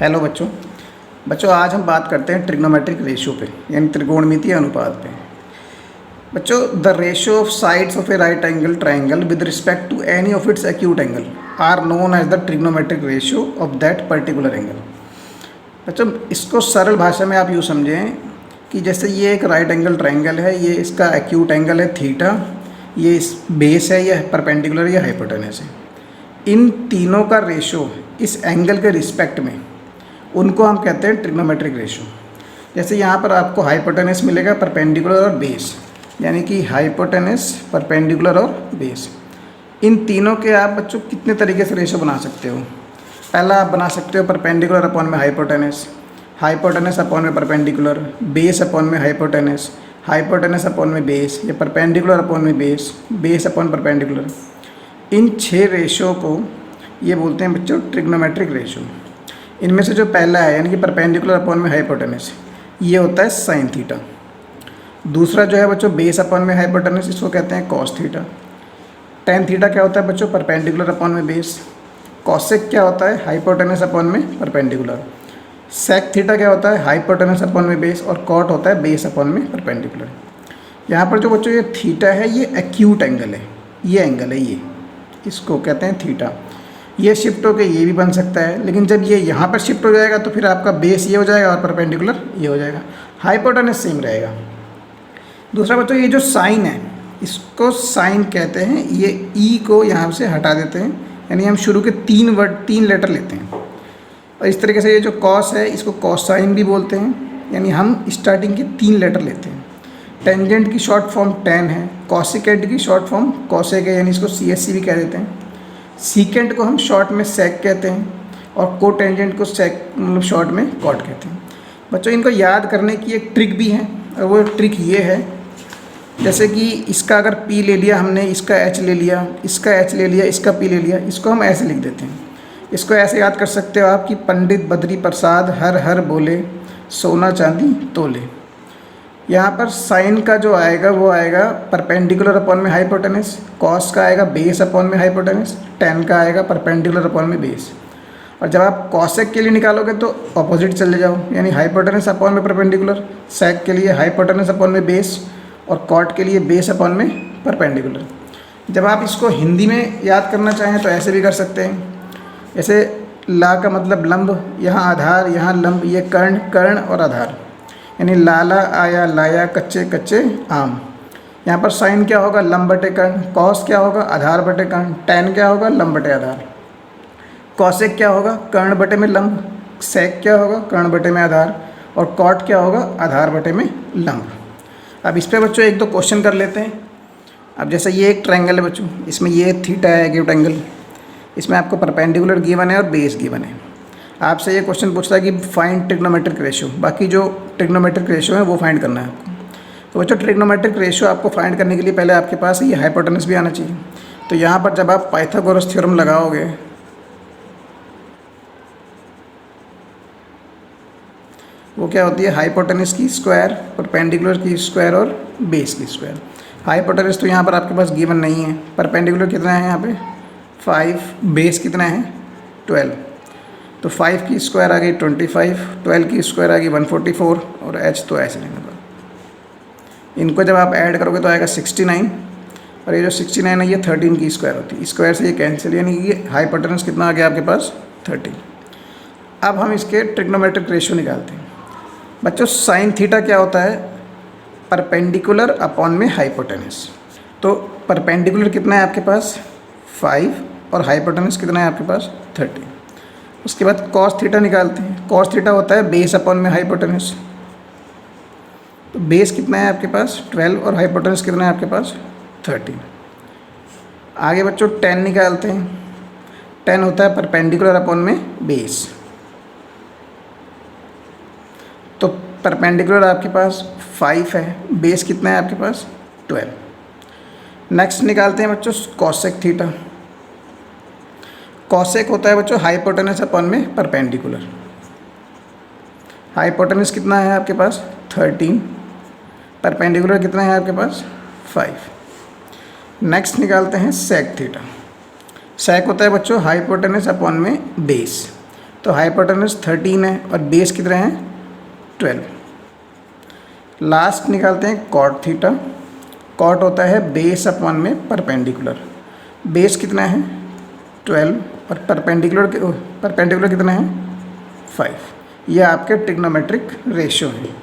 Hello बच्चों। आज हम बात करते हैं ट्रिग्नोमेट्रिक रेशियो पे, यानी त्रिकोणमितीय अनुपात पे। बच्चों, the ratio of sides of a right angle triangle with respect to any of its acute angle are known as the trigonometric ratio of that particular angle. बच्चों, इसको सरल भाषा में आप यूँ समझें कि जैसे ये एक राइट एंगल ट्राइंगल है, ये इसका एक्यूट एंगल है थीटा, ये इस बेस है, यह परपेंडिकुलर या हाइपोटेनस है। इन तीनों का रेशो इस एंगल के रिस्पेक्ट में, उनको हम कहते हैं ट्रिग्नोमेट्रिक रेशो। जैसे यहाँ पर आपको हाइपोटेनस मिलेगा, परपेंडिकुलर और बेस, यानी कि हाइपोटेनस, परपेंडिकुलर और बेस। इन तीनों के आप बच्चों कितने तरीके से रेशो बना सकते हो। पहला आप बना सकते हो परपेंडिकुलर अपॉन में हाइपोटेनस, हाइपोटेनस अपॉन में परपेंडिकुलर, बेस अपॉन में हाइपोटेनस, हाइपोटेनस अपॉन में बेस, या परपेंडिकुलर अपॉन में बेस, बेस अपॉन परपेंडिकुलर। इन 6 रेशो को ये बोलते हैं बच्चों ट्रिग्नोमेट्रिक रेशो। इनमें से जो पहला है यानी कि परपेंडिकुलर अपॉन में हाइपोटेनस, ये होता है साइन थीटा। दूसरा जो है बच्चों बेस अपॉन में हाइपोटेनस, इसको कहते हैं कॉस थीटा। टेन थीटा क्या होता है बच्चों, परपेंडिकुलर अपॉन में बेस। कॉसेक क्या होता है, हाइपोटेनस अपॉन में परपेंडिकुलर। सेक थीटा क्या होता है, हाइपोटेनस अपॉन में बेस। और कॉट होता है बेस अपॉन में परपेंडिकुलर। यहाँ पर जो बच्चों ये थीटा है, ये एक्यूट एंगल है, ये एंगल है, ये इसको कहते हैं थीटा। ये शिफ्ट होकर ये भी बन सकता है, लेकिन जब ये यहाँ पर शिफ्ट हो जाएगा तो फिर आपका बेस ये हो जाएगा और परपेंडिकुलर ये हो जाएगा। हाइपोटेनस सेम रहेगा। दूसरा बच्चों ये जो साइन है, इसको साइन कहते हैं। ये ई को यहाँ से हटा देते हैं, यानी हम शुरू के 3 लेटर लेते हैं। और इस तरीके से ये जो कॉस है, इसको कॉस साइन भी बोलते हैं, यानी हम स्टार्टिंग के 3 लेटर लेते हैं। टेंजेंट की शॉर्ट फॉर्म टेन है, कॉसिकेंट की शॉर्ट फॉर्म कॉसेक है, यानी इसको CSC भी कह देते हैं। सीकेंट को हम शॉर्ट में सेक कहते हैं, और को टेंजेंट को सेक मतलब शॉर्ट में कॉट कहते हैं। बच्चों, इनको याद करने की एक ट्रिक भी है, और वो ट्रिक ये है, जैसे कि इसका अगर P ले लिया हमने, इसका H ले लिया, इसका H ले लिया, इसका P ले लिया, इसको हम ऐसे लिख देते हैं। इसको ऐसे याद कर सकते हो आप कि पंडित बद्री प्रसाद हर हर बोले, सोना चांदी तोले। यहाँ पर साइन का जो आएगा वो आएगा परपेंडिकुलर अपॉन में हाइपोटेनस, कॉस का आएगा बेस अपॉन में हाइपोटेनस, टेन का आएगा परपेंडिकुलर अपॉन में बेस। और जब आप कॉसेक के लिए निकालोगे तो ऑपोजिट चले जाओ, यानी हाइपोटेनस अपॉन में परपेंडिकुलर, सेक के लिए हाइपोटेनस अपॉन में बेस, और कॉट के लिए बेस अपॉन में परपेंडिकुलर। जब आप इसको हिंदी में याद करना चाहें तो ऐसे भी कर सकते हैं। जैसे ला का मतलब लंब, यहाँ आधार, यहाँ लंब, ये कर्ण, कर्ण और आधार, यानी लाला आया लाया कच्चे कच्चे आम। यहाँ पर साइन क्या होगा, लंब बटे कर्ण। कॉस क्या होगा, आधार बटे कर्ण। टेन क्या होगा, लंब बटे आधार। कॉसेक क्या होगा, कर्ण बटे में लंब। सेक क्या होगा, कर्ण बटे में आधार। और कॉट क्या होगा, आधार बटे में लंब। अब इस पर बच्चों 1-2 क्वेश्चन कर लेते हैं। अब जैसे ये एक ट्रायंगल है बच्चों, इसमें ये थीटा है एक्यूट एंगल, इसमें आपको परपेंडिकुलर गिवन है और बेस गिवन है। आपसे ये क्वेश्चन पूछता है कि फाइंड ट्रिग्नोमेट्रिक रेशियो। बाकी जो ट्रिग्नोमेट्रिक रेशियो है वो फाइंड करना है आपको। तो बच्चों, ट्रिग्नोमेट्रिक रेशियो आपको फाइंड करने के लिए पहले आपके पास ये हाइपोटेनस भी आना चाहिए। तो यहाँ पर जब आप पाइथागोरस थ्योरम लगाओगे, वो क्या होती है, हाइपोटेनस की स्क्वायर, परपेंडिकुलर की स्क्वायर और बेस की स्क्वायर। हाइपोटेनस तो यहाँ पर आपके पास गिवन नहीं है। परपेंडिकुलर कितना है यहाँ पे 5, बेस कितना है 12। तो 5 की स्क्वायर आ गई 25, 12 की स्क्वायर आ गई 144, और H तो ऐसे लेना पड़ा। इनको जब आप ऐड करोगे तो आएगा 69, और ये जो 69 है ये 13 की स्क्वायर होती है। स्क्वायर से ये कैंसिल, यानी ये हाइपोटेनस कितना आ गया आपके पास 30। अब हम इसके ट्रिग्नोमेट्रिक रेशियो निकालते हैं। बच्चों, साइन थीटा क्या होता है, परपेंडिकुलर अपॉन में हाइपोटेनस। तो परपेंडिकुलर कितना है आपके पास 5, और हाइपोटेनस कितना है आपके पास 30। उसके बाद कॉस थीटा निकालते हैं। कॉस थीटा होता है बेस अपॉन में हाइपोटेनस। तो बेस कितना है आपके पास 12, और हाइपोटेनस कितना है आपके पास 13। आगे बच्चों टेन निकालते हैं। टेन होता है परपेंडिकुलर अपॉन में बेस। तो परपेंडिकुलर आपके पास 5 है, बेस कितना है आपके पास 12। नेक्स्ट निकालते हैं बच्चों कॉसेक थीटा। कॉसेक होता है बच्चों हाइपोटेनस अपॉन में परपेंडिकुलर। हाइपोटेनस कितना है आपके पास 13, परपेंडिकुलर कितना है आपके पास 5। नेक्स्ट निकालते हैं सेक थीटा। सेक होता है बच्चों हाइपोटेनस अपॉन में बेस। तो हाइपोटेनस 13 है और बेस कितने हैं 12। लास्ट निकालते हैं कॉट थीटा। कॉट होता है बेस अपॉन में परपेंडिकुलर। बेस कितना है 12 और परपेंडिकुलर कितना है 5। ये आपके ट्रिग्नोमेट्रिक रेशियो हैं।